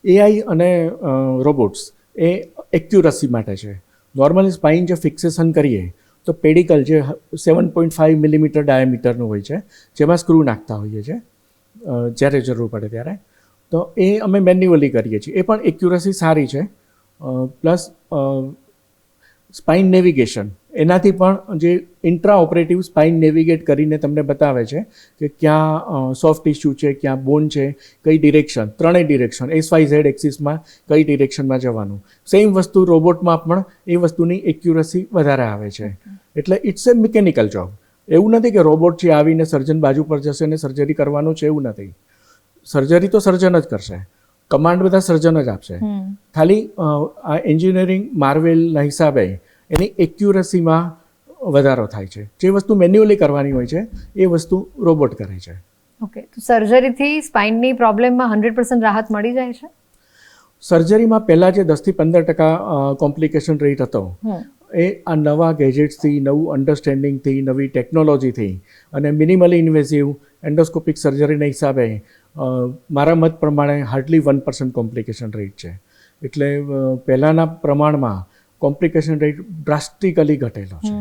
AI અને robots એ accuracy માટે છે. નોર્મલી સ્પાઇન જે ફિક્સેશન કરીએ તો પેડિકલ જે 7.5 મિલીમીટર ડાયામીટરનું હોય છે, જેમાં સ્ક્રૂ નાખતા હોઈએ છીએ જ્યારે જરૂર પડે ત્યારે, તો એ અમે મેન્યુઅલી કરીએ છીએ. એ પણ એક્યુરસી સારી છે. પ્લસ સ્પાઇન નેવિગેશન, એનાથી પણ જે ઇન્ટ્રા ઓપરેટિવ સ્પાઇન નેવિગેટ કરીને તમને બતાવે છે કે ક્યાં સોફ્ટ ટિશ્યુ છે, ક્યાં બોન છે, કઈ ડિરેક્શન, ત્રણેય ડિરેક્શન XYZ એક્સિસમાં કઈ ડિરેક્શનમાં જવાનું. સેમ વસ્તુ રોબોટમાં પણ એ વસ્તુની એક્યુરસી વધારે આવે છે. એટલે ઇટ્સ એ મિકેનિકલ જોબ. એવું નથી કે રોબોટ છે આવીને સર્જન બાજુ પર જશે ને સર્જરી કરવાનું છે, એવું નથી. સર્જરી તો સર્જન જ કરશે, કમાન્ડ બધા સર્જન જ આપશે. ખાલી આ એન્જિનિયરિંગ માર્વેલના હિસાબે એની એક્યુરસીમાં વધારો થાય છે. જે વસ્તુ મેન્યુઅલી કરવાની હોય છે એ વસ્તુ રોબોટ કરે છે. ઓકે, તો સર્જરીથી સ્પાઇનની પ્રોબ્લેમમાં 100% રાહત મળી જાય છે? સર્જરીમાં પહેલાં જે 10 થી 15% કોમ્પ્લિકેશન રેટ હતો, એ આ નવા ગેજેટ્સથી, નવું અન્ડરસ્ટેન્ડિંગથી, નવી ટેકનોલોજીથી અને મિનિમલી ઇન્વેઝિવ એન્ડોસ્કોપિક સર્જરીના હિસાબે મારા મત પ્રમાણે હાર્ડલી 1% કોમ્પ્લિકેશન રેટ છે. એટલે પહેલાંના પ્રમાણમાં કોમ્પ્લિકેશન રેટ ડ્રાસ્ટિકલી ઘટેલો છે.